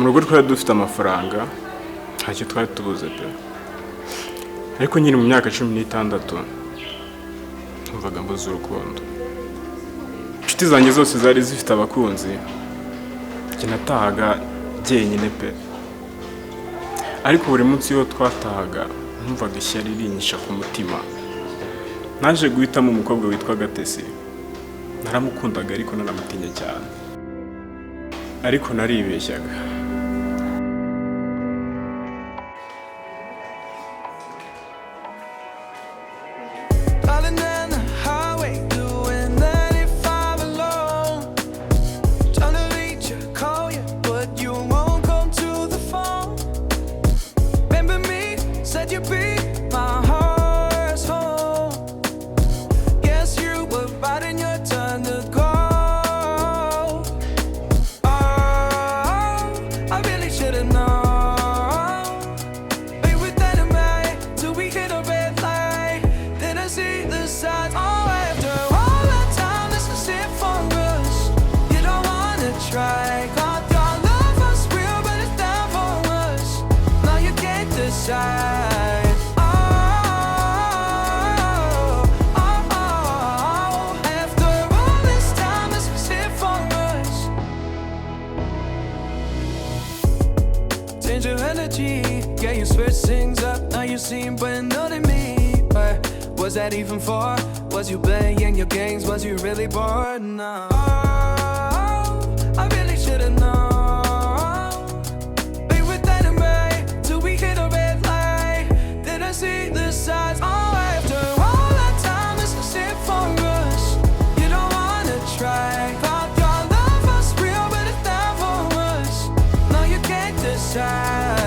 mu rugo twari dufite amafaranga ntacyo twari tubuze pe ariko nyine mu myaka 16 numvaga mbuze urukundo inshuti zanjye zose zari zifite abakunzi kinatahaga jyenyine pe ariko buri munsi yo twatahaga numvaga ishyari rinyisha ku mutima naje guhitamo umukobwa witwa Gatesi naramukundaga ariko naramutinya cyane ariko naribeshyaga Was that even for? Was you playing your games? Was you really bored? No. I really should've known. Be with anyway till we hit a red light. Did I see the signs? Oh, after all that time, this is it for us. You don't wanna try. Thought your love was real, but it's not for us. No, you can't decide.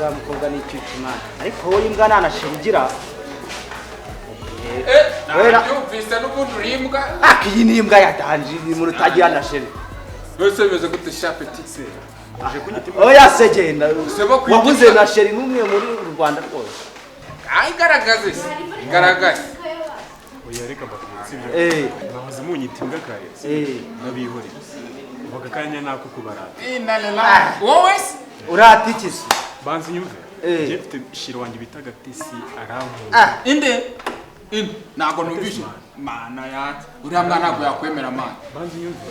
Mukobwa ni cy'Imana ariko wowe imbwa nanashingira yumvise n'ubundi urimbwa iyi ni imbwa yatanje umuntu utagira na sheri wese bimeze gute shapeti se aje kunyita oya segenda wabuze na sheri numwe muri Rwanda rwose igaragaze igaragaze oya reka bakubitsibyo nahoze munyita imbwa kaye nabihoreye bakakanya nako kubarata wowe uratikise banzi nyumve jefte shiro wanjye bita Gatesi arankunda inde nago numvishe mana yati uriya mwana ntabwo yakwemera mana banzi nyumve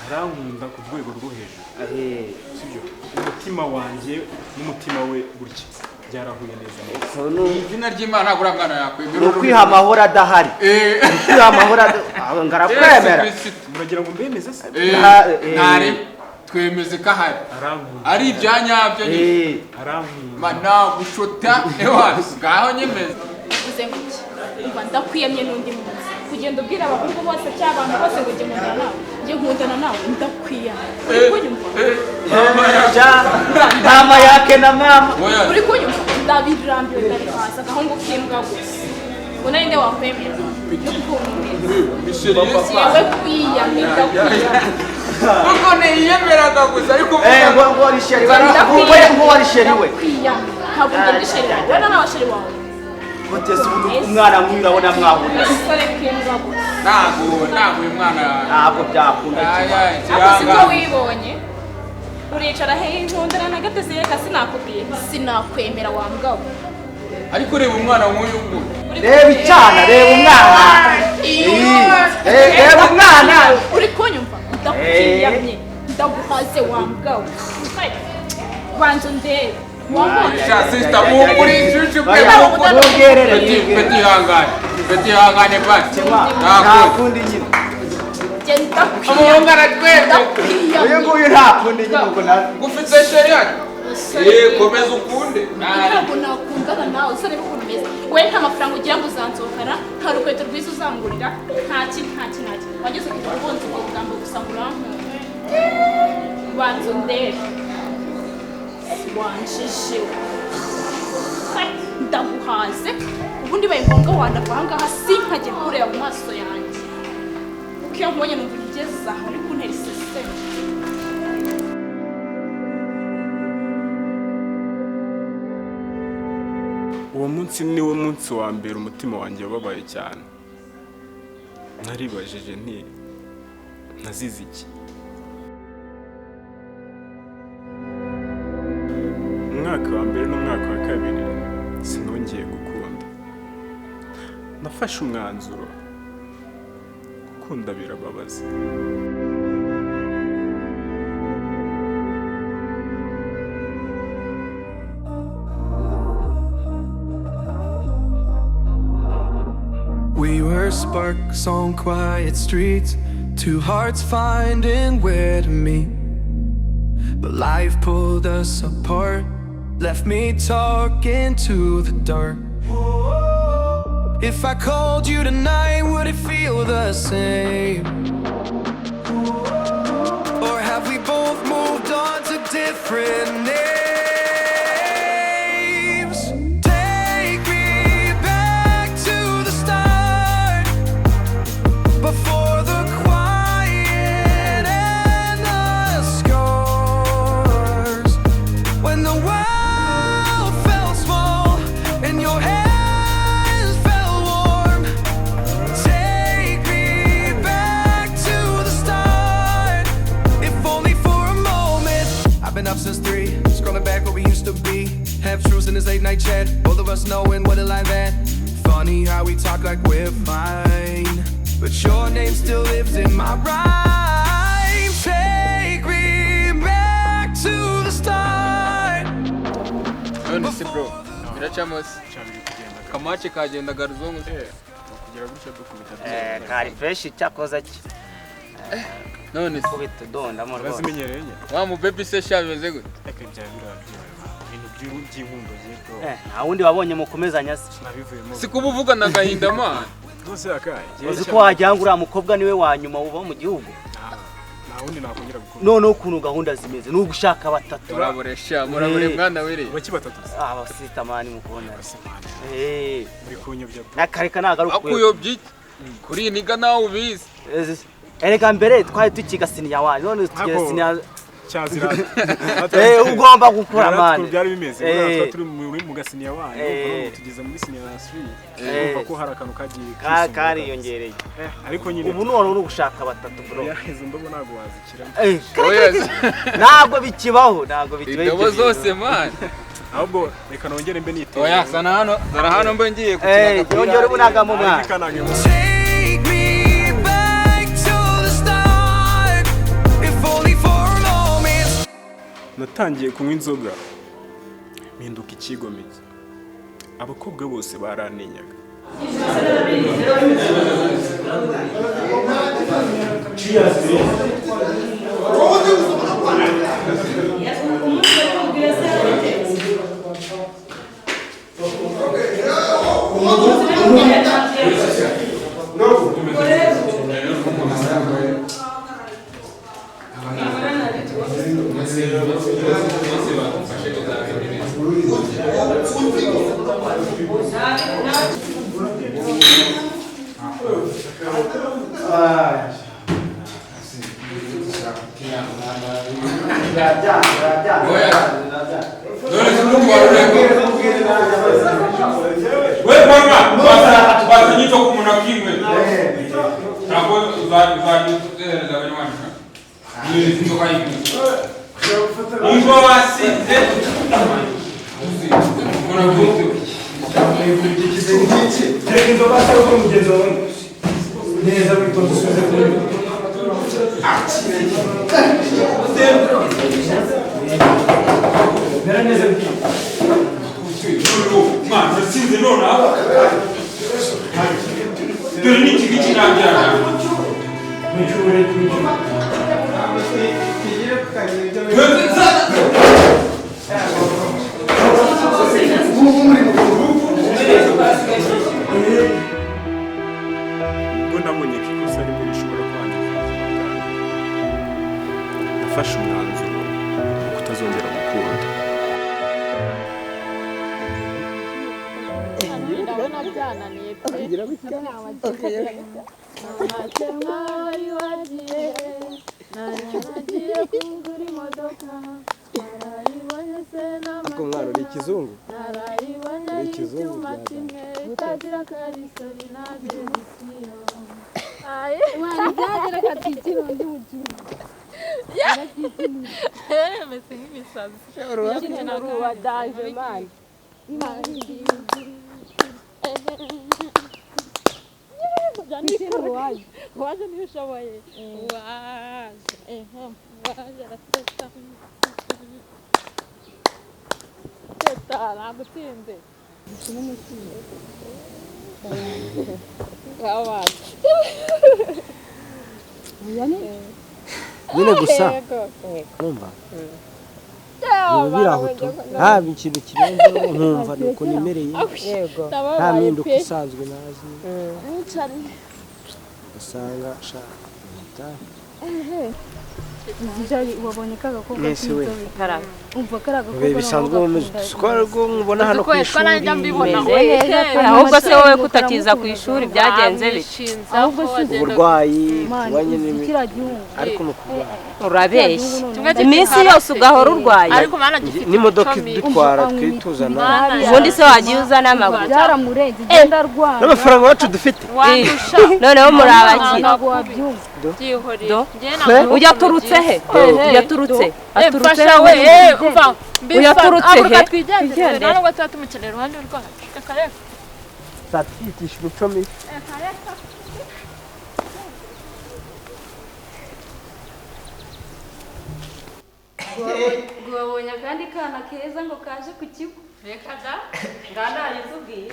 arankunda ku rwego rwo hejuru sibyo umutima wanjye n'umutima we gutya byarahuye neza izina ry'Imana ntabwo uriya mwana yakwemera ukwiha amahoro adahari ukwiha amahoro ngarakwemera muragira ngo mbemeze se ntare twemeze ko ahari ari ibyanyabyo nyine mana gushota ewas ngaho nyemeze uze nguki umva ndakwiyamye n'undi munsi kugenda ubwira abahungu bose cyangwa abantu bose ngo nkundana nawe ngiye nkundana nawe ndakwiyamye uri kunyumva mama yake na mama uri kunyumva ndabirambiwe ndari hasi agahungu k'imbwa gusa ubona ninde wakwemera yewe kwiyamye ndakwiyamye kuko niyemeraga gusa ariko ngo ari sheri ngo ari sheri we ntabwo ngende sheri wawe na sheri wawe Mutesi umwana mwira wona mwahura ntabwo uyu mwana ntabwo byakunda siko wibonye uricara he nkundana na Gatesi reka sinakwemera wa mugabo ariko reba umwana nk'uyu nguyu reba icyana reba umwana reba umwana uri kunyumva ndakwiyamye ndaguhaze wa mugabo banzo ndebe sister muri inshuti pe peti hangane bati ntakundi nyine amahongara twese uyu nguyu ntakundi nyine ubwo gufite sheria komeza ukunde ntabwo nakundana nawe usore ukuntu umeze we nta mafaranga ugira ngo uzanzokana hari rukweto rwiza uzangurira ntaki wageze ku kubonza ubwo bugambo gusa ngurankuye banzo ndere wanjije ndaguhaze ubundi baye ngombwa wandava ahangaha sinkajye kureba mu maso yanjye kuko iyo nkubonye numva ugeze aho uri kuntera iseseme. uwo munsi niwo munsi wa mbere umutima wanjye wababaye cyane. naribajije nti nazize iki? umwaka wa mbere n'umwaka wa kabiri sinongeye gukunda. nafashe umwanzuro, gukunda birababaza. We were sparks on quiet streets, two hearts finding where to meet. But life pulled us apart, left me talking to the dark. If I called you tonight, would it feel the same? Or have we both moved on to different names? Take me back to the start, before the quiet and the scars. When the world felt small and your hands felt warm. Take me back to the start, if only for a moment. I've been up since 3, scrolling back what we used to be. Half truths in this late night chat, both of us knowing what a life at. Funny how we talk like we're fine, but your name still lives in my rhyme. Take me back to the start. None bro, biracamos. Cyabiri kugenda Kamache kagenda garuzongo. kugira gutya dukubita. kari fresh cyakoza ki None kubita donda mo rwose. Urazimenyereye? wa mu baby se shabeze gute? Eka bya birabyo. Ibintu by'inkundo z'ibyo. Nta wundi wabonye mukomezanya se. Nabivuyemo. Sikubuvuga na gahinda man. Rwose akaye. Uzi ko wajya ngura mukobwa niwe wa nyuma uba mu gihugu. Nta wundi nakongera gukunda. None ukuntu gahunda zimeze n'ugushaka batatu. Muraboresha, murabore mwana were. Baki batatu. Abasita mani mukubona. Muri kunyobya. Akareka nagaruka. Akuyobye kuri niga nawe ubizi. Erega mbere twari tukigasiniya wa none tukigasiniya Cyazira. ugomba gukora mani. Byari bimeze. Turi mu gasiniya wanyu. Uko tugeze muri siniya 3. Umva ko hari akantu kagiye. Kari yongereye. Ariko nyine ubu none uri gushaka batatu bro. Yahize ndobo nago wazikira. Oya. Ntabwo bikibaho, ntabwo bikibaho. Idobo zose man. Ahubwo reka nongere mbe niteye. Oya sana hano mbe ngiye gukina. Yongere ubunaga mu mwana. Take me back to the start, if only for a moment. Natangiye kunywa inzoga mpinduka ikigomeke. Abakobwa bose baranenyaga. nafashe umwanzuro wo kutazongera gukunda. ndabona byananiye pe nagiye kugura imodoka narayibonye se ako mwana uri ikizungu narayibonye y'icyuma kimwe itagira karisori nagirisiyo wajyagira katikiro ndi mugihe mese nk'imisazi wa daje mani waje niba ushoboye waje arateta nagutsinze nyine gusa numva birahutu nta ikintu kirenze nkumva nuko nimereye nta mpinduka isanzwe nazi usanga shaka wabonye kagakobwa umva karagakobwa bisanzwe mu siko nkubona hano ku ishuri ahubwo se wowe kutakiza ku ishuri byagenze biki ahubwo uburwayi kubanye ariko nukurwara urabeshya iminsi yose ugahora urwaye n'imodoka idutwara twituzana ubundi se wagiye uzana amaguru byaramurenze igenda arwara n'amafaranga wacu dufite noneho muri abakira ujya turutse he yaturutse aturutse we uva uyaturutse he twigendere none ngo tumukenera uruhande rwacu akareka satwitisha urucumi wabonye akandi kana keza ngo kaje ku kigo reka da ngana yizubwiye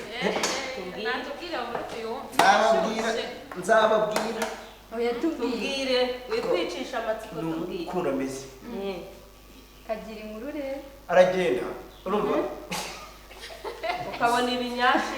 natubwire muri tuyumva nzababwira oya tubwire witwicisha amatsiko tubwire ukuntu ameze kagira inkuru rero aragenda urumva ukabona ibinyashi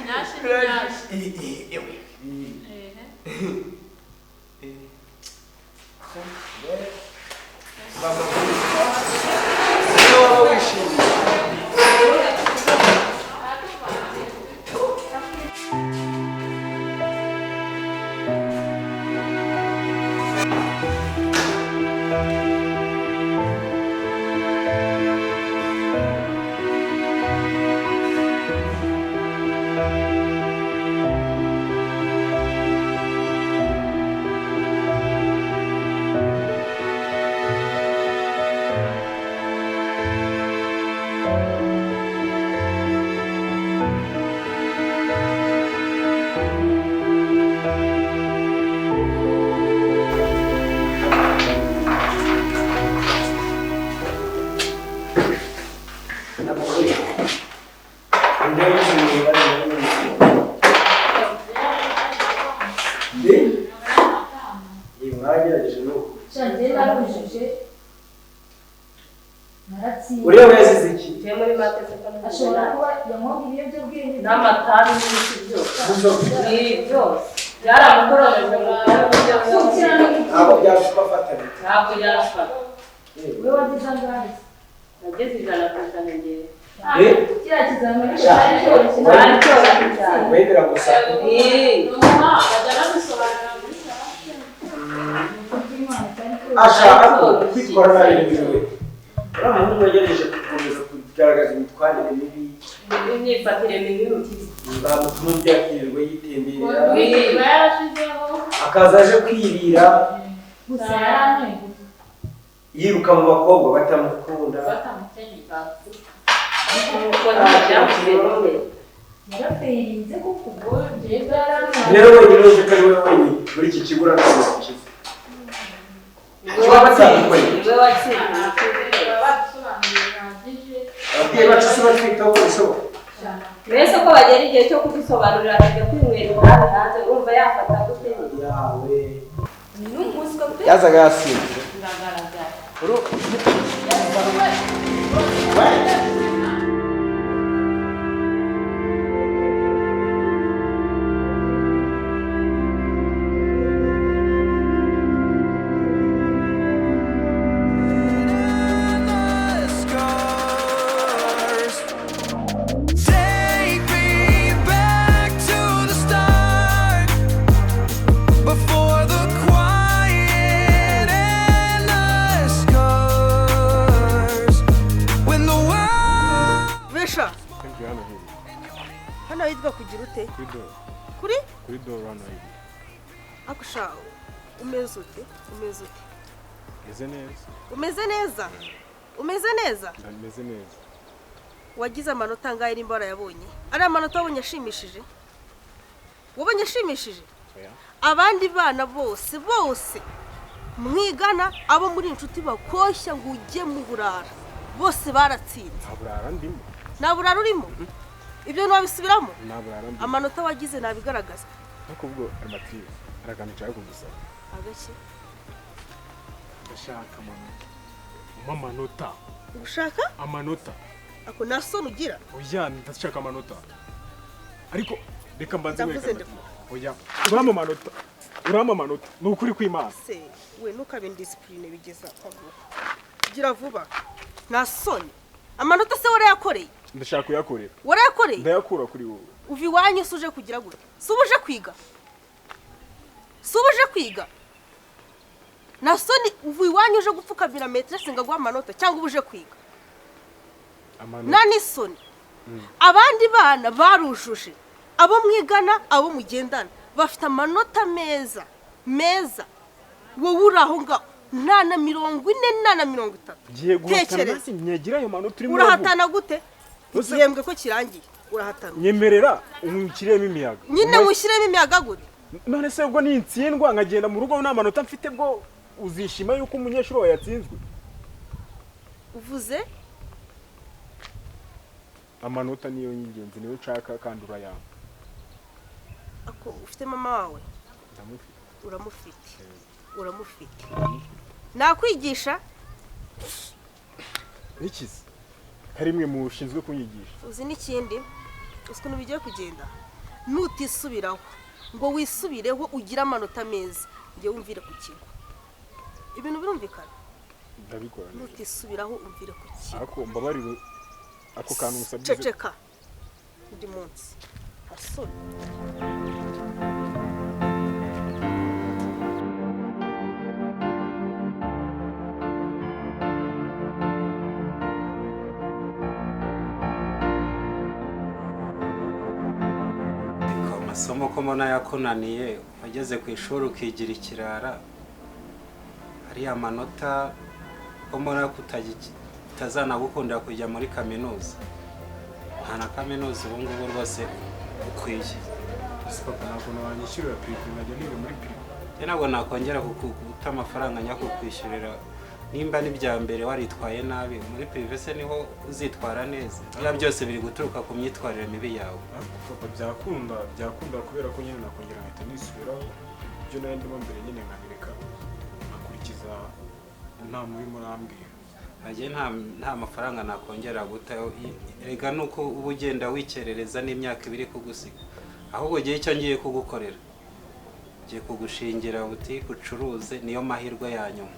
uriya yazize iki ashobora kuba yanywaga ibiyobyabwenge n'amatabi n'ibiti byose byaramukoroheje ntabwo byasubafatanya ntabwo yashaka we wagize angahe nageze ijana ku ijana ngewe kiriya kizamini cyari cyoroshye cyari cyoroshye cyane wemera gusa ashaka kwitwara nabi n'ibintu uriya muhungu yagerageje gukomeza kugaragaza imitwarire mibi n'imyifatire mibi bamutuma byakirirwa yitemberera akaza aje kwirira gusa yaranyweye yiruka mu bakobwa batamukunda yarapferinze kuko ubwo rero wenyine uzi ko ari we wenyine muri iki kigo uranakuze kiza niwe watsinze ababyeyi bacu se batwitaho uko bishoboka mbese ko bagera igihe cyo kudusobanurira akajya kwinywera itabi hanze urumva yafata gute yawe n'umuswa pe yazaga yasinze biragaragara kuri dore hano akusha umeze ute umeze neza ndameze neza wagize amanota angahe nimba warayabonye ari amanota wabonye ashimishije abandi bana bose mwigana abo muri inshuti bakoshya ngo ujye mu burara bose baratsinze nta burara urimo ibyo ntibabisubiramo amanota wagize nabigaragaza ariko ubwo amatire araganira cyane kugusaba agake ndashaka amanota ushaka amanota ako nasoni ugira oya ndashaka amanota ariko reka mbanze weka oya urama amanota ni ukuri kw'Imana se we nukabe discipline bigeza kwavuga gira vuba nasoni amanota se warayakoreye ndashaka kuyakorera warayakoreye ndayakura kuri wowe uvi wanyu suje kugira gute subuje kwiga nasoni uvi wanyu uje gupfukamira maîtresse ngo agwa amanota cyangwa ubuje kwiga nani soni abandi bana barujuje abo mwigana abo mugendana bafite amanota meza wowe uraho ngaho nta na 40 nta na 30 giye guhatana sinyegira ayo manota urimo urahatana gute igihembwe ko kirangiye urahatana nyemerera umukiremo imiyaga nyine mushyiremo imiyaga gute none se ubwo nintsindwa nkagenda mu rugo nta manota mfite bwo uzishima yuko umunyeshuri wawe yatsinzwe uvuze amanota niyo y'ingenzi niyo nshaka kandi urayanga ako ufite mama wawe uramufite nakwigisha nikize harimwe mu ushinzwe kunyigisha uzi n'ikindi ukuntu bigiye kugenda nutisubiraho ngo wisubireho ugira amanota meza ngiye wumvire ku kigo ibintu birumvikana ndabikora nutisubiraho umvire ku kigo ako mbabariro ako kantu musabye ceceka ndi munsi asoni amasomo ko mbona yakunaniye wageze ku ishuri ukigira ikirara hariya amanota ko mbona utazanagukunda kujya muri kaminuza nta na kaminuza ubu ngubu rwose ukwiye papa ntabwo wanyishyurira prive nkajya niga muri prive ntabwo nakongera kuguta amafaranga njya kukwishyurira nimba n'ibya mbere waritwaye nabi muri prive se niho uzitwara neza bya byose biri guturuka ku myitwarire mibi yawe papa byakunda kubera ko nyine nakongera nkahita nisubiraho ibyo nayo ndimo mbere nyine nkabireka nkakurikiza inama urimo urambwira nta mafaranga nakongera guta rega nuko uba ugenda wikerereza n'imyaka ibiri kugusiga ahubwo gihe icyo ngiye kugukorera ngiye kugushingira butike ucuruze niyo mahirwe ya nyuma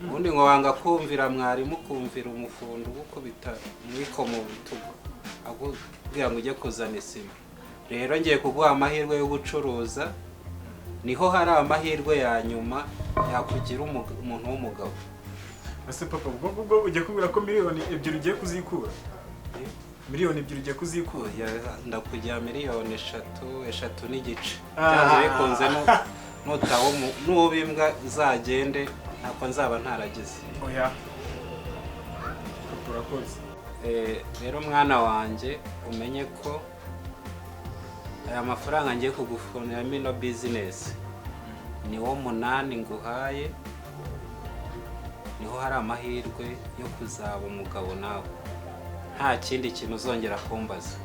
ubundi ngo wanga kumvira mwarimu kumvira umufundo gukubita mwiko mu bitugu akubwira ngo ujye kuzana isima rero ngiye kuguha amahirwe yo gucuruza niho hari amahirwe ya nyuma yakugira umuntu w'umugabo ase papa ubwo ujye kubwira ko miliyoni 2 ugiye kuzikura miliyoni 2 ugiye kuzikura ndakugira miliyoni 3 n'igice byanze bikunze nutaho n'ubimbwa zagende ntabwo nzaba ntaragize oya turakoze rero mwana wanjye umenye ko aya mafaranga ngiye kugufunira ino bizinesi ni wo 8 nguhaye niho hari amahirwe yo kuzaba umugabo nawe nta kindi kintu uzongera kumbaza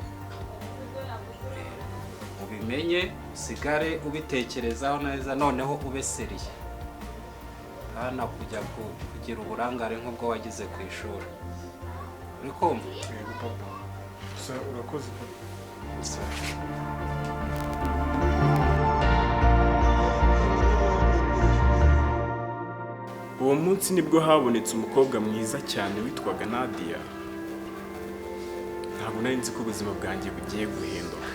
ubimenye usigare ubitekerezaho neza noneho ube seriye hano kujya kugira uburangare nk'ubwo wagize ku ishuri uri kumva yego papa gusa urakoze gusa uwo munsi nibwo habonetse umukobwa mwiza cyane witwaga Nadia ntabwo nari nzi ko ubuzima bwanjye bugiye guhinduka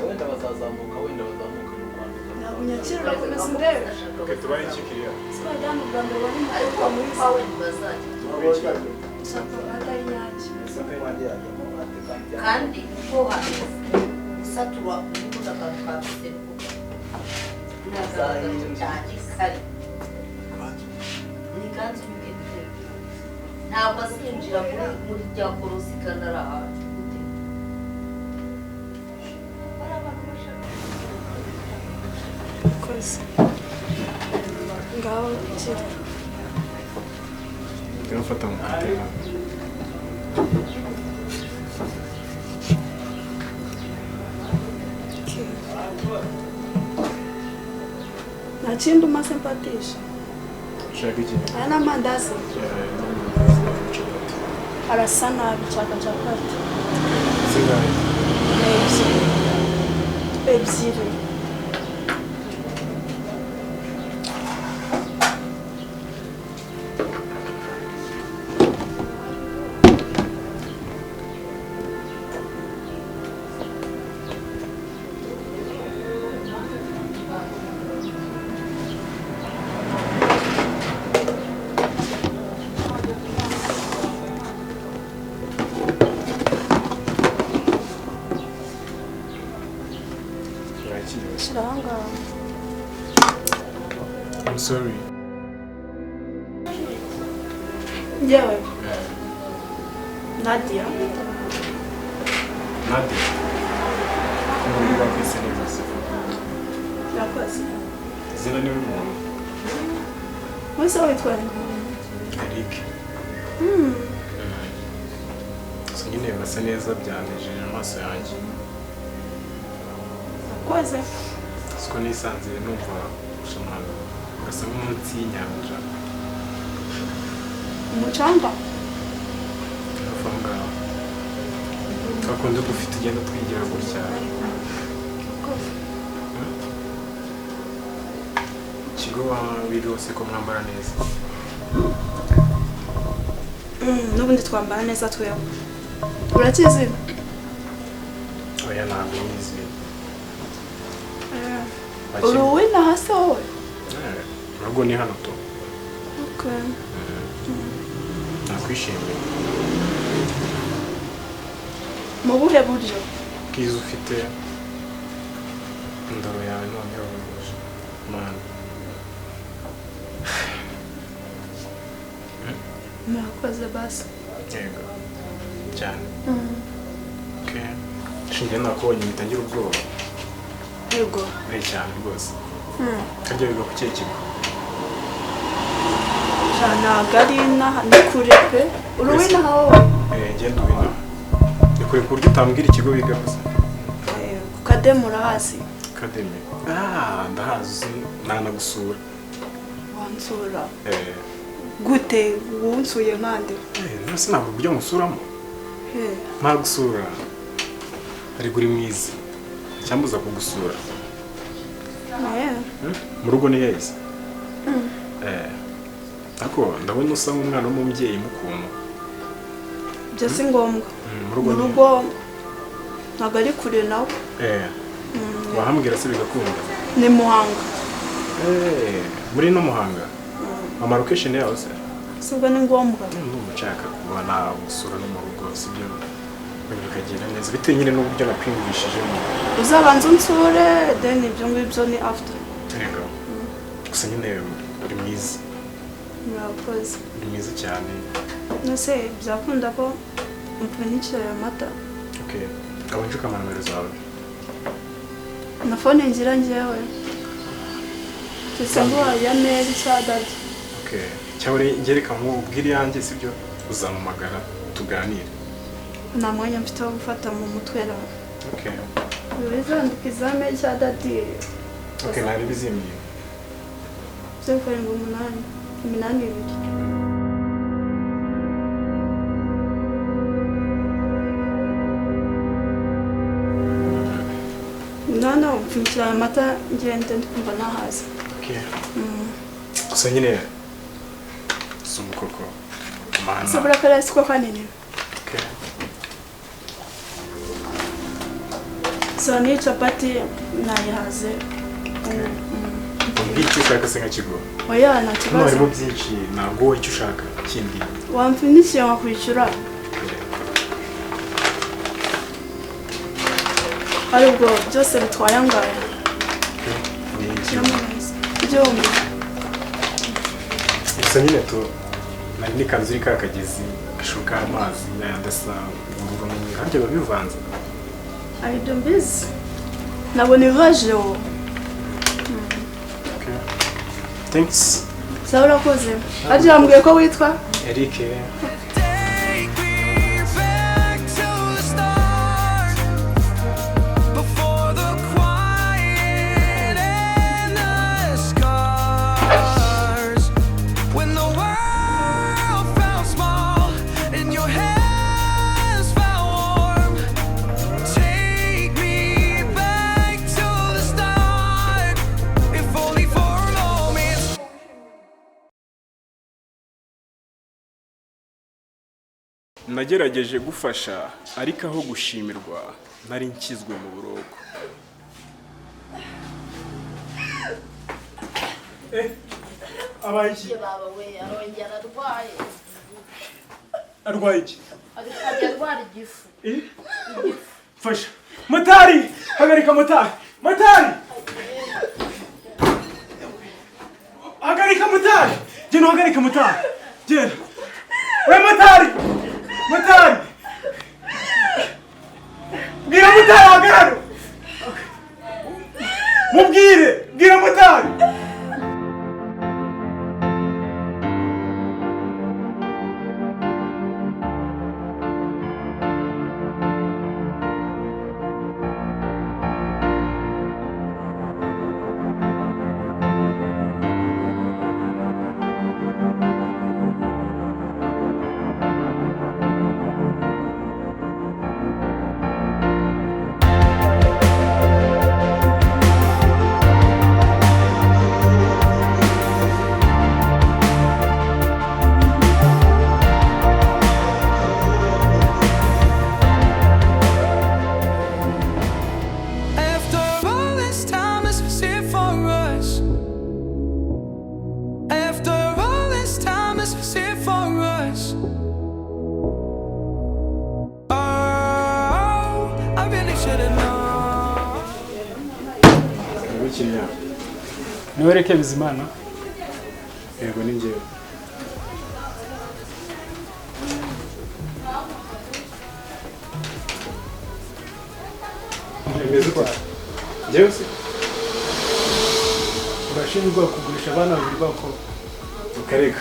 wenda bazazamuka mu Rwanda ntabwo nyakira urakomeza urebe tubaye ikikiriya twajyana u Rwanda bari ariko muri pawe ntibazajya kandi ko hari satura kuza kakafite nazaza cyane kare ni kanzu bigende ntabwo asinjira muri rya korosi kanara koze ngaho kiri turafata mu kateka nta kindi umaze mpatisha ushaka iki aya ni amandazi arasa nabi nshaka capati zingahe ebyiri Shiranga. I'm sorry. Yewe. Nadia. Nadia. Muri bafise neza se. Yakoze. Zina ni umuntu. Wese witwa Eric. So nyine basa neza byanejeje amaso yanjye. Koze. Siko nisanzire numva ushomanga. Gasa nk'umunsi y'inyanja. Umucanga. Afanga. Twakunze dufite igenda twigira gutya. Ikigo birose ko mwambara neza. N'ubundi twambara neza twewe. Urakizi? Oya ntabwo nizi. Uruwe na hasi wowe? Ntabwo ni hano to. Okay. Nakwishimiye. Mu buhe buryo? Bwiza ufite indoro yawe none yoroheje. Man. Murakoze basi. Yego. Cyane. Okay. Shinge nakubonye mitangira ubwoba. Yego. Cyane rwose. Kajya biga ku kigo. Jana garina ni kure pe. Uruwe na hawo. Genda ubina. Ni kure ku buryo utambwira ikigo biga gusa. Ku kademu urahazi. Kademi. Ndahazi nanagusura. Wansura. Gute wunsuye nkande? Nose ntabwo uburyo musuramo. Ntagusura. Ari guri mwiza. Cyambuza kugusura. Mu rugo ni heza. Ako ndabona usa nk'umwana w'umubyeyi mukuntu. Byo si ngombwa. Mu rugo ntabwo ari kure nawe. Wahambwira se bigakunda. Ni Muhanga. Muri no Muhanga. Mama location yawe se. Sibwo ni ngombwa. Ndumushaka kubona gusura no mu rugo sibyo. Bikagira neza bitewe nyine n'uburyo nakwiyumvishijemo. Uzabanza unsure then ibyo ngibyo ni after. Yego. Gusa nyine uri mwiza. Murakoze. Uri mwiza cyane. Nose byakunda ko umpunikira amata. Okay. Abanje ukamara zawe. Na phone ngira njyewe. Tusanzwe ya mail cha dad. Okay. Cyabure ngereka nkubwira yanjye sibyo uzamumagara tuganire. Na mwanya mfite wo gufata mu mutwe ra. Okay. Wizandukiza mail cha dad. Okay, nari bizimye. 7 No, mfumikira amata ngende ndikumva nahaza. Okay. Gusa nyine sumukoko. Mana. Sabura kala siko kanini. Okay. So ni chapati na yahaze. Ngicyo ushaka se nkakigo. Oya nta kibazo. Harimo byinshi ntabwo icyo ushaka kindi. Wamfinishije nkakwishyura. Aribwo byose bitwaye angahe? Byombi. Gusa nyine tu nari nikanzu iri kakagezi gashuka amazi n'ayandasa kandi babivanze. I don't busy. Ntabwo nivaje wo. Okay. Thanks. Sawa urakoze. Aje ambwiye ko witwa Eric. Nagerageje gufasha ariko aho gushimirwa nari nkizwe mu buroko. Abaiki baba we arongera arwaye. Arwaye iki? Ararwara igifu. Fasha. Motari! Hagarika motari! Motari! Hagarika motari! Genda hagarika motari! Genda! We motari! Motari! Bwira motari hagarara! Mubwire! Bwira motari! Niwereke Bizimana. Yego ni njyewe. Njyewe se? Urashinjwa kugurisha abana babiri bako. Ukareka.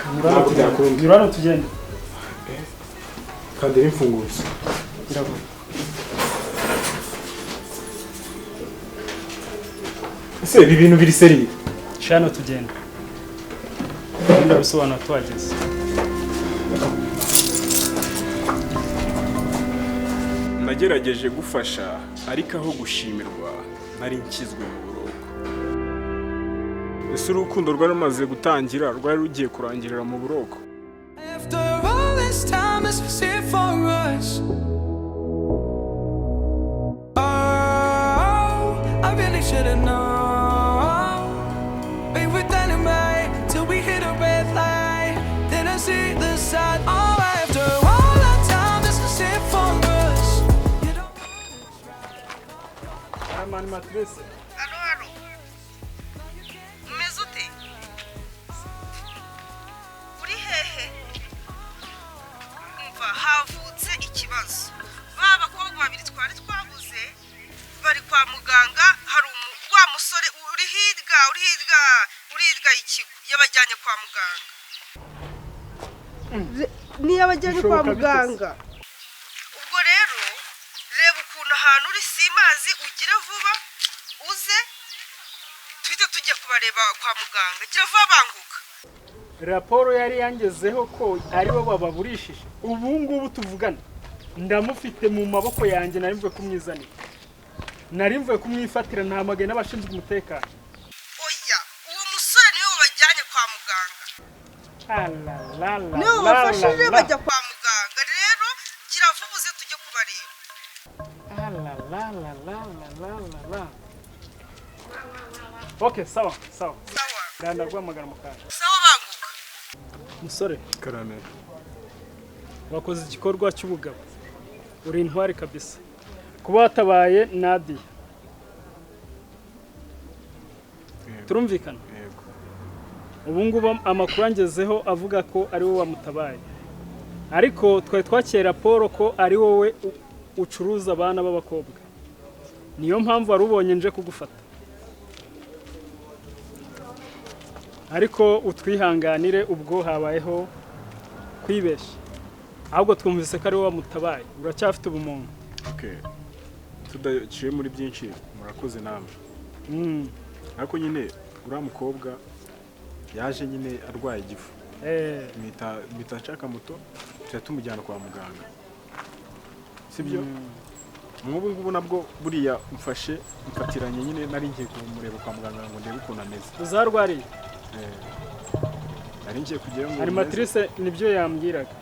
Urano tugende. Kandi n'imfunguzo. Iravuga. Ese ibi bintu biri seri? Shano tugende. Nda bisobanura twageze. Nagerageje gufasha ariko aho gushimirwa nari nkizwe mu buroko. Ese urukundo rwari rumaze gutangira rwari rugiye kurangirira mu buroko. After all this time is here for us. Oh, I really should have known. Be with anyway till we hit a red light. Then I see the side. Oh, after all that time is here for us. You don't. I'm on matress. Alo. Umeze ute? Uri hehe? Umva havutse ikibazo. Baba bakobwa babiri twari twabuze bari kwa muganga hari wa musore uri hirya ikigo yabajyanye kwa muganga. Ni yabajyanye kwa muganga. Ubwo rero reba ukuntu ahantu uri simazi ugire vuba uze twite tujye kubareba kwa muganga. Gira vuba banguka. Raporo yari yangezeho ko ari bo bababurishije. Ubu ngubu tuvugana. Ndamufite mu maboko yanjye narimvuye kumwizanira. Narimvuye kumwifatira nta magana n'abashinzwe umutekano. Oya, uwo musore niwe wabajyanye kwa muganga. Alalala. Niwe wafashije bajya kwa muganga. Rero gira vuba uze tujye kubareba. Alalala. Okay, sawa. Sawa. ndanaguhamagara mu kanya. Sawa banguka. Musore, karame. wakoze igikorwa cy'ubugabo. Uri intwari kabisa. Kuba watabaye Nadia. Turumvikana? Yego. Ubu ngubu amakuru angezeho avuga ko ari wowe wamutabaye. Ariko twari twakira raporo ko ari wowe ucuruza abana b'abakobwa. Niyo mpamvu wari ubonye nje kugufata. Ariko utwihanganire ubwo habayeho kwibeshya. Ahubwo twumvise ko ari wowe wamutabaye. Uracyafite ubumuntu. Okay. Tudaciye muri byinshi murakoze namwe. Ariko nyine uriya mukobwa yaje nyine arwaye igifu. Mita nshaka moto tumujyana kwa muganga. Sibyo? Nk'ubu ngubu nabwo buriya mfatiranye nyine nari ngiye kumureba kwa muganga ngo ndebe ukuntu ameze. Uzarwariye? Nari ngiye kujyayo ngo Animatrice nibyo yambwiraga.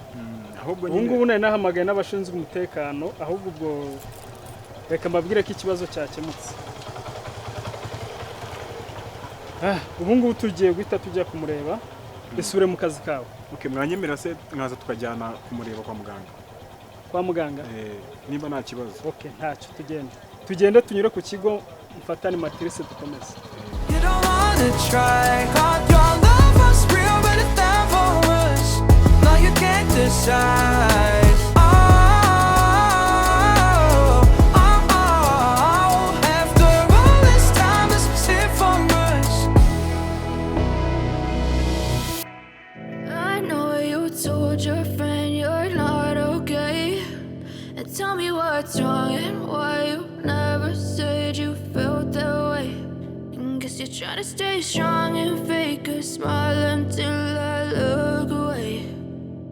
Ahubwo nyine ubu ngubu nari nahamagaye n'abashinzwe umutekano, ahubwo ubwo reka mbabwire ko ikibazo cyakemutse. Ubu ngubu tugiye guhita tujya kumureba. Isubire mu kazi kawe. Okay, mwanyemera se mwaza tukajyana kumureba kwa muganga. Kwa muganga? Niba nta kibazo. Okay, ntacyo tugende. Tugende tunyure ku kigo mfatane matrice dukomeze. You don't wanna try, cause your love was real, but it's time for us. Now you can't decide. After all this time, this was it for us. I know you told your friend you're not okay, and tell me what's wrong and why you never said you felt that way. Guess you're trying to stay strong and fake a smile until I look away.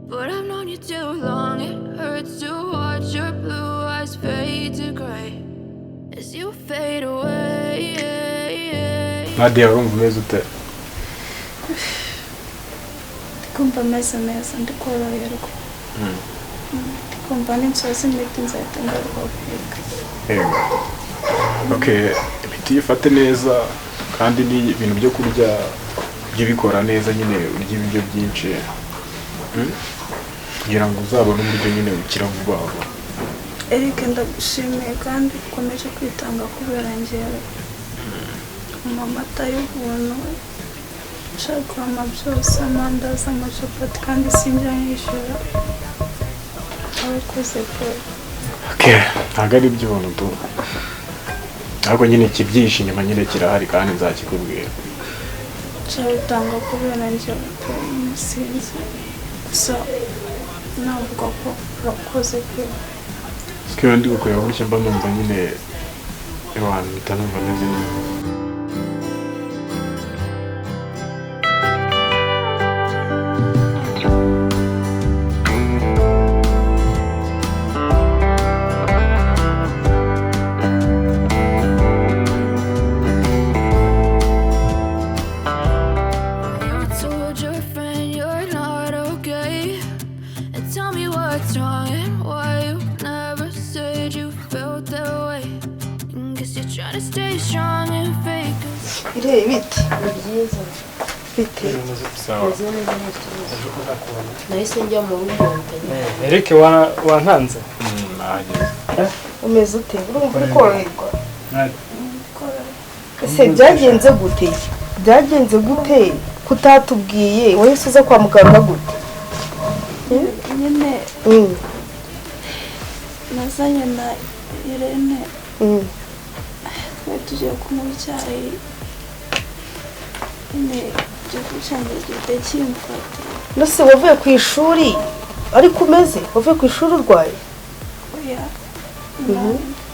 But I've known you too long, it hurts to watch your blue eyes fade to gray as you fade away. Nadia, urumva umeze ute? Ndikumva meze neza, ndikoroherwa. Ndikumva n'inzozi imiti nzahita ngaruka kwiga. Okay, imiti ifate neza kandi ni ibintu byo kurya by'ibikora neza nyine urya ibiryo byinshi. Kugira ngo uzabone uburyo nyine ukira vuba vuba. Eric, ndagushimiye kandi ukomeje kwitanga kubera njyewe. Amata y'ubuntu, nshaka byose, amandazi, amacapati kandi sinjya nyishyura. Abakoze pe. Okay, ntabwo ari iby'ubuntu tu. Ahubwo nyine ikibyishe inyuma nyine kirahari kandi nzakikubwira. Nshaka kubera njyewe pe, sinzi. So, navuga ko urakoze pe. Sikiwe ndi gukorera gutya mba numva nyine abantu bitanumva neza. Nahise njya mu rugo. Eric wankanze? Umeze ute? Urumva uri koroherwa? Ese byagenze gute? Byagenze gute kutatubwiye? Wahise uza kwa muganga gute? Nyine nazanye na Irene. Twari tugiye kunywa icyayi. Nose wavuye ku ishuri ariko umeze? Wavuye ku ishuri urwaye? Oya,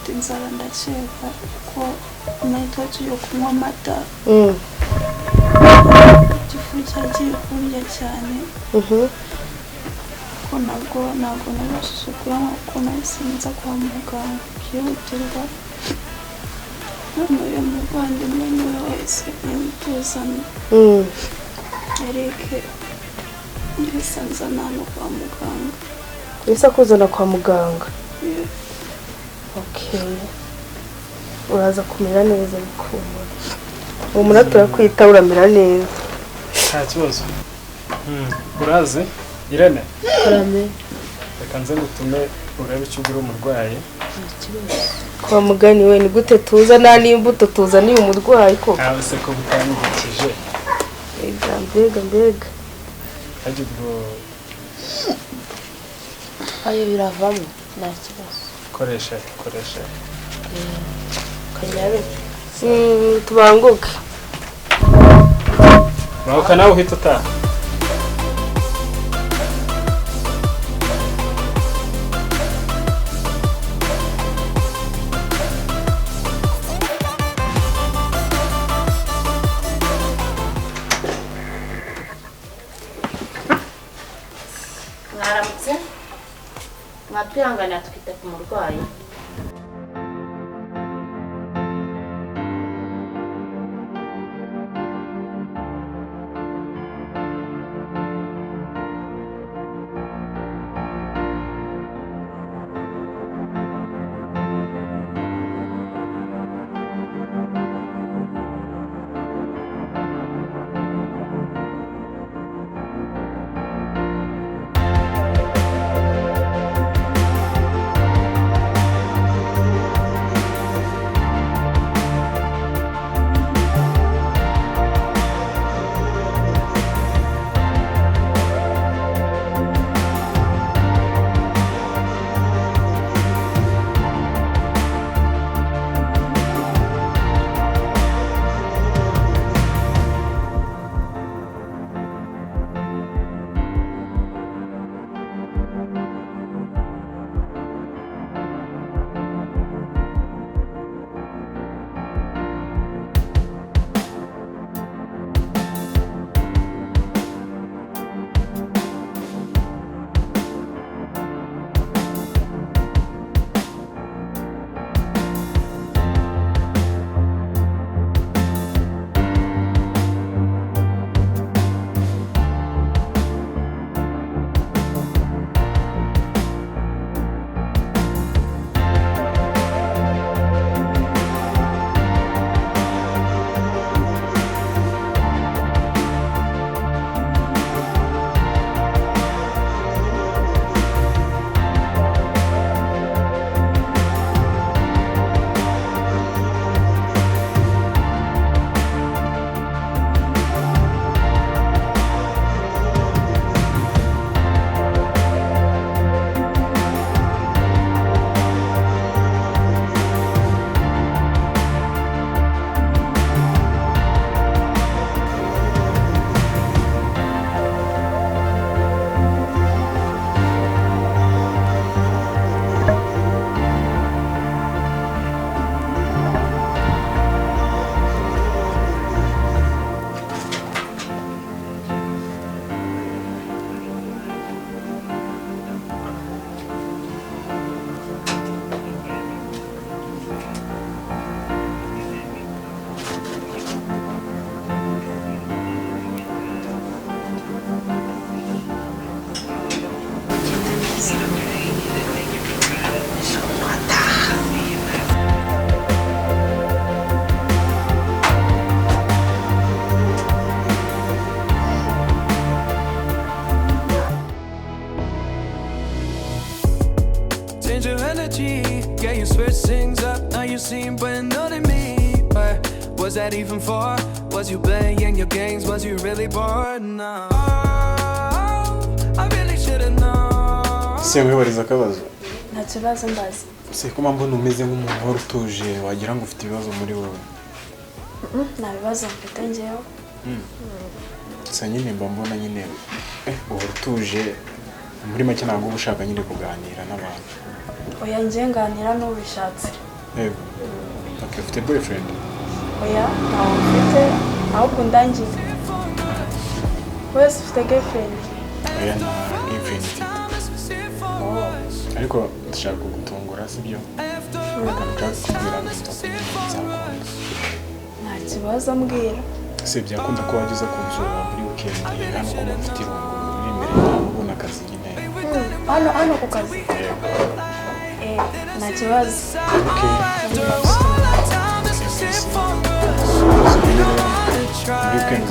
inzara ndakeka ko nahita tugiye kunywa amata. Igifu cyagiye kurya cyane. Ko ntabwo nabashije kuyanywa kuko nahise nza kwa muganga byihutirwa. Uyu muvandimwe niwe wese yamutuzana. Eric yahise anzana hano kwa muganga. Yahise akuzana kwa muganga? Okay. Uraza kumera neza bikumva. Uwo munsi turakwita uramera neza. nta kibazo. Urazi Irene? Karame. Reka nze ngutume urebe icyo ugura umurwayi. Kwa mugani we ni gute tuza nta n'imbuto tuzaniye umurwayi ko? Aho se ko butanyigikije. Mbega. Ajye ubwo ayo biravamo nta kibazo. koresha. Kanyabe. Tubanguke. Banguka nawe uhita utaha. Mwaramutse mwatwihanganira twita ku murwayi. you switch things up, now you seem brand new to me. But was that even for? Was you playing your games? Was you really bored? No, I really should've known. Sinkwibariza akabazo. Nta kibazo ndazi. Se kuma mbona umeze nk'umuntu uhora utuje wagira ngo ufite ibibazo muri wowe. Nta bibazo mfite njyewe. Gusa nyine mba mbona nyine uhora utuje muri make ntabwo uba ushaka nyine kuganira n'abantu. Oya njye nganira n'ubishatse. Yego. Okay, ufite boyfriend? Oya ntawe mfite ahubwo ndangiye. Wese ufite girlfriend? Oya nta girlfriend mfite. Ariko ndashaka kugutungura sibyo? Nshaka kubwira ngo nzakunda. Nta kibazo mbwira. Se byakunda ko wageza kunsura muri weekend hano ko mufite irungu uri imbere yawe ubona akazi nyine. Hano ku kazi? Nta kibazo. Weekend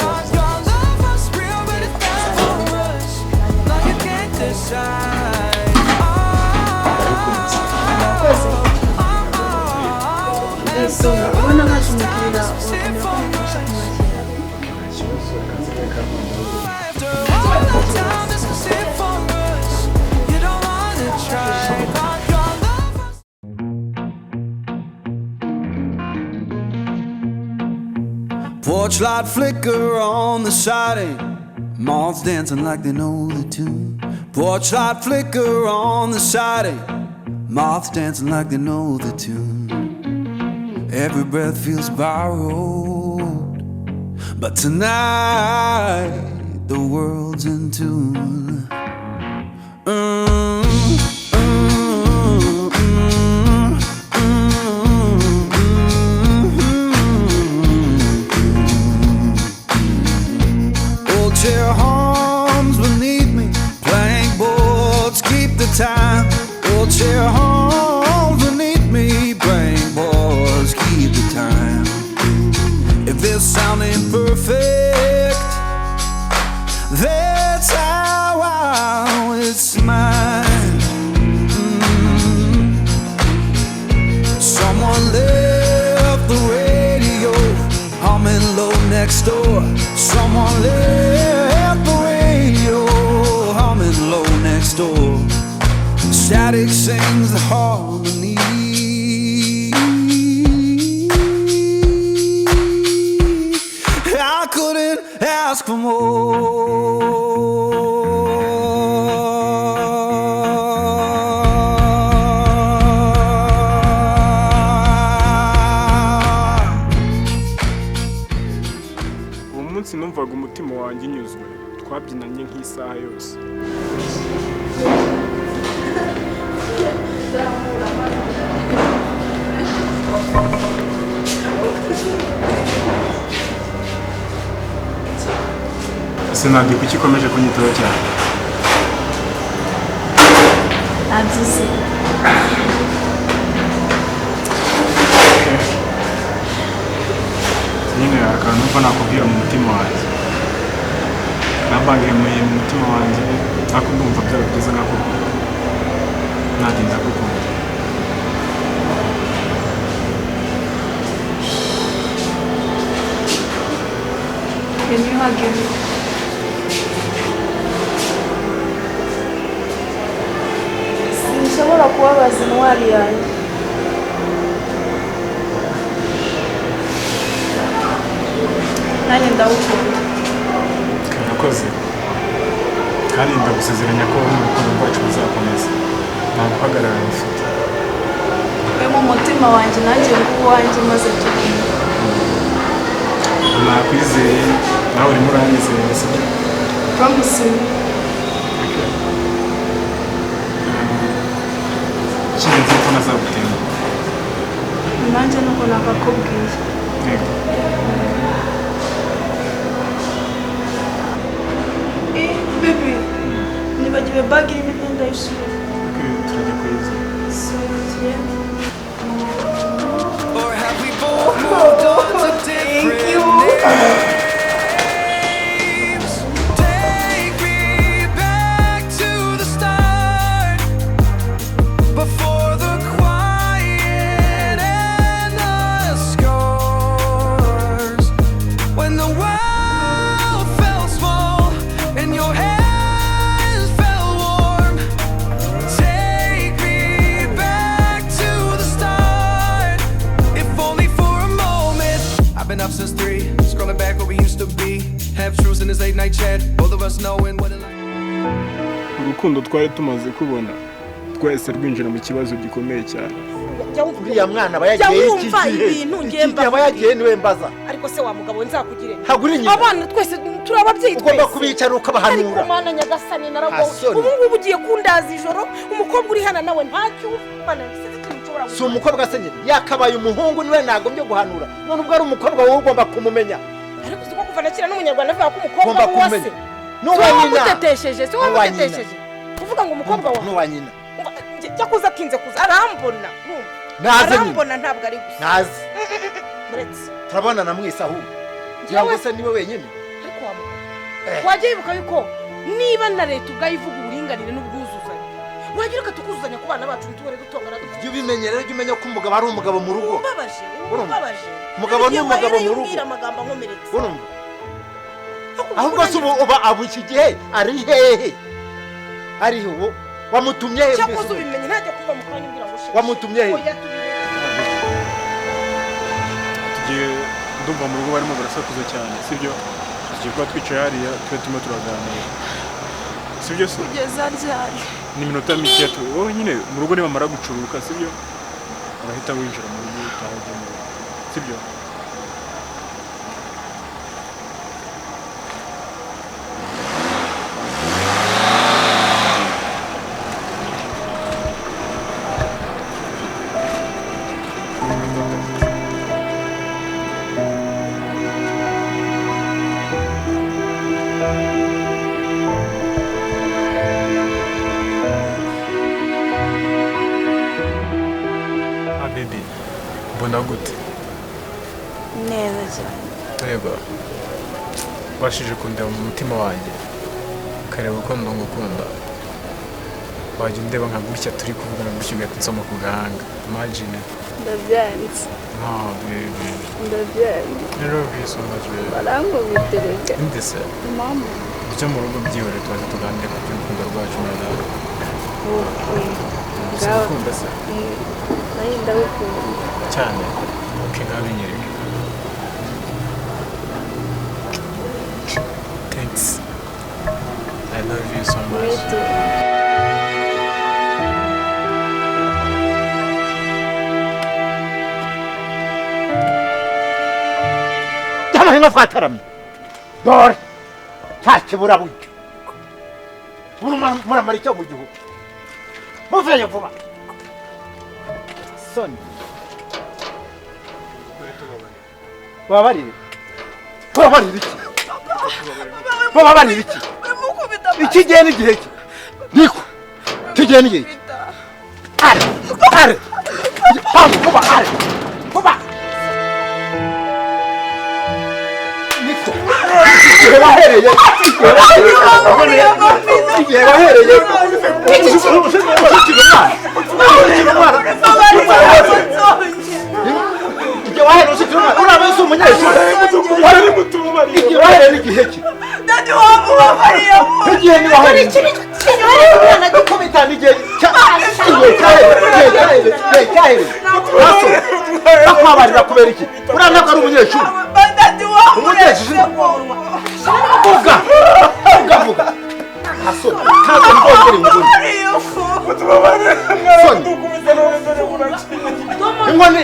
other side. Porch light flicker on the siding, moths dancing like they know the tune. Porch light flicker on the siding, moths dancing like they know the tune. Every breath feels borrowed, but tonight the world's in tune. Chair horns beneath me, plank boards keep the time. Old chair horns beneath me, plank boards keep the time. If this sound ain't perfect, that's how it's mine. Someone left the radio humming low next door. Someone left the radio humming low next door. Static sings the harmony. I couldn't ask for more. Numvaga umutima wanjye unyuzwe, twabyinanye nk'isaha yose. Sinadi kuki ikomeje kunyitaho cyane? Abyize. Nyine akantu ko nakubwira mu mutima wanjye. Nabangamuye mu mutima wanjye, ariko ndumva byaba byiza nkakubwira. Nagenda gukunda. Can you hug me? Sinshobora kubabaza intwari yanjye. Nanjye ndawukunda. Karakoze. Kandi ndagusezeranya ko urukundo rwacu ruzakomeza. Nta guhagarara rufite. We mu mutima wanjye nanjye nguwanjye maze tugenda. Nakwizeye, nawe urimo uranyizeye, sibyo? Promise me. Kinzi ko nazagutenga. Nanjye nuko nakakubwiye. Yego. Baby, nibagiwe bag irimo imyenda y'ishuri. Turajya kwiza. Or have we both moved on to different names? Take me back to the start, before the quiet and the scars. When the world felt small and your hands felt warm. Take me back to the start, if only for a moment. I've been up since 3, scrolling back where we used to be. Half truths in this late night chat, both of us knowing what it like. Urukundo twari tumaze kubona, twese rwinjira mu kibazo gikomeye cyane. Uriya mwana bayagiye iki bayagiye niwe mbaza. Ariko se wa mugabo nzakugire. Haguri nyina. Abana twese turi ababyeyi twese. Ugomba kubicara ukabahanura. Ariko mana nyagasani narago. Ubu ngubu ugiye kundaza ijoro, umukobwa uri hana nawe ntacyo mana sizi kintu nshobora gukora. Si umukobwa se nyine yakabaye umuhungu niwe nagombye guhanura. None ubwo ari umukobwa wowe ugomba kumumenya. Ariko siko kuva nakira n'umunyarwanda avuga ko umukobwa wose. Nuwa nyina. Mutetesheje, si wamutetesheje. Uvuga ngo umukobwa wawe. Nuwa nyina. Cyakuza atinze kuza arambona. Arambona ntabwo ari gusa. Nazi. Muretse. Turabona na mwisa aho. Cyangwa se niwe wenyine. Ariko wa mugabo. Wagiye ibuka yuko niba na leta ubwayivuga uri uburinganire n'ubwuzuzanye wagira ko tukuzuzanya ku bana bacu ntitubore dutongana dufite jya ubimenyera jya umenya ko umugabo ari umugabo mu rugo umbabaje umugabo ni umugabo mu rugo amagambo ankomeretse urumva ahubwo se uba abo iki gihe ari hehe ariho wamutumye he cyakoze ubimenye ntajya kuva mu kanya umbwira ngo wamutumye he tugiye ndumva mu rugo barimo barasakuza cyane sibyo tugiye kuba twicaye hariya tube turimo turaganira sibyo se kugeza ryari ni iminota mike wowe nyine mu rugo nibamara gucuruka sibyo urahita winjira mu rugo utahajya mu rugo sibyo mbona gute neza cyane reba washije kundeba mu mutima wanjye ukareba uko ndagukunda wajya undeba nka gutya turi kuvugana gutya ugahita unsoma ku gahanga imagine ndabyanze baby ndabyanze I love you so much baby barangubiterega ndetse mama ujya mu rugo byihore tubaze tuganire ku by'urukundo rwacu nawe ndagukunda se nayo ndagukunda cyane ngabinyereka thanks I love you so much Nka twataramye dore nta kibura buryo muramara icyo mu gihugu muvuye vuba soni babarire iki iki gihe n'igihe ki niko kigihe n'igihe ki are vuba vuba igihe wahereye igihe wahereye ushikira umwana uraba ese umunyeshuri igihe wahereye n'igihe ki igihe ni wahereye umwana gikubita n'igihe cyahereye bakwabarira kubera iki uriya ntabwo ari umunyeshuri umunyeshuri vuga asoni ntabwo mbongere inguni ingoni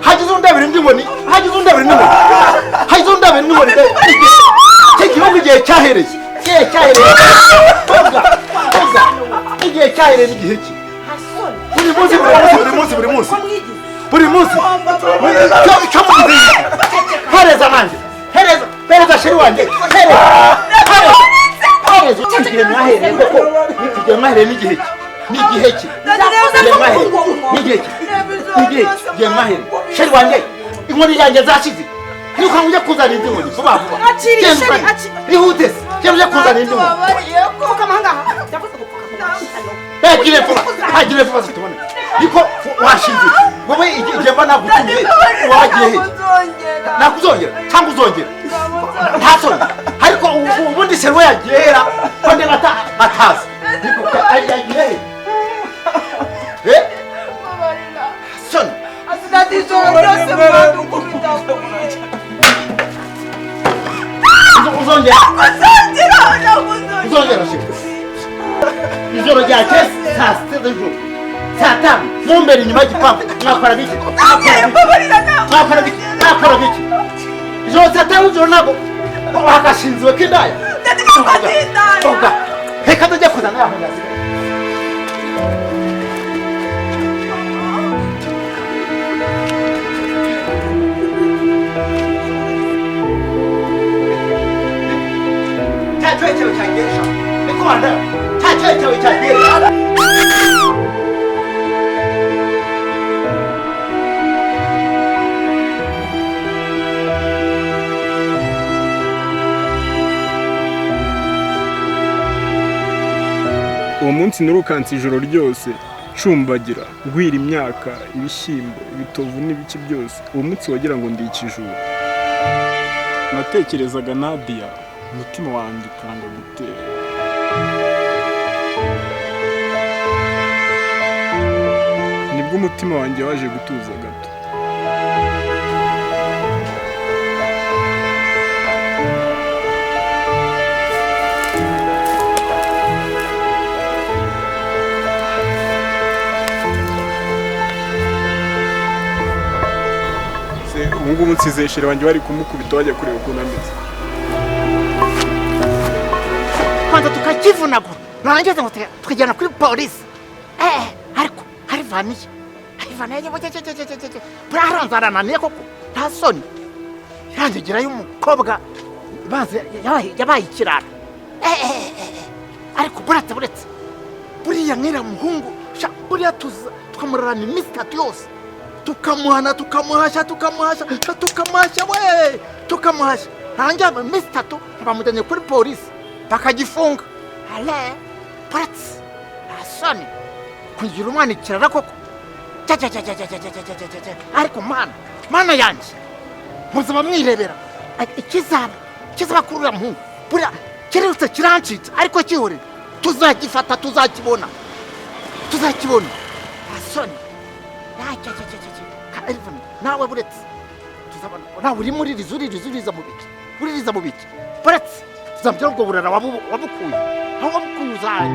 hagize undabira indi ngoni iki gihugu igihe cyahereye vuga igihe cyahereye n'igihe ki buri munsi hereza nanjye hereza sheri wanjye hereza igihe mwahereye koko igihe mwahereye n'igihe ki igihe mwahereye sheri wanjye inkoni yanjye zashize niyo ujya kuzana indi nkoni vuba ihute se genda ujya kuzana indi nkoni hagire vuba tubone niko washinze wowe igihe mba nagutumiye wagiye he nakuzongera cyangwa uzongera nta soni ariko ubundi se we yagiye hera kandi batazi niko yagiye he soni uzongera ijoro ryakeye saa sita z'ijoro saa tanu mumbere inyuma y'igipangu mwakora biki ijoro saa tanu z'ijoro ntabwo wagashinziwe k'indaya reka tujye kuzana ya magazi cyawe cyageresha niko wanda cyawe cyageresha umunsi nurukanse ijoro ryose cumbagira gwira imyaka ibishyimbo ibitovu n'ibiki byose uwo munsi wagira ngo ndi ikijuru natekerezaga Nadia umutima wanjye ukanga gutera nibwo umutima wanjye waje gutuza gato ubungubu nsizeshere wanjye bari kumukubita bajya kureba ukuntu ameze kwanza tukakivunagura narangiza ngo tukajyana kuri polisi ariko hari vaniye buraharanzarananiye koko nta soni irangegerayo umukobwa yabaye ikirara ariko buretse buriya nk'ira muhungu buriya tukamurarana iminsi 3 yose tukamuhana tukamuhashya we tukamuhashya hanjye iminsi 3 bamujyanye kuri polisi bakagifunga ale buretse nta soni kugira umwana ikirara koko ariko mana yanjye muzaba mwirebera ikizaba kuri uriya muhungu buriya kirutse kirancitse ariko kihorera tuzagifata tuzakibona asoni nawe buretse nawe uri muri rizuriza mu biki buretse tuzambyira ubwo burara wabukuye aho wabukuye uzaye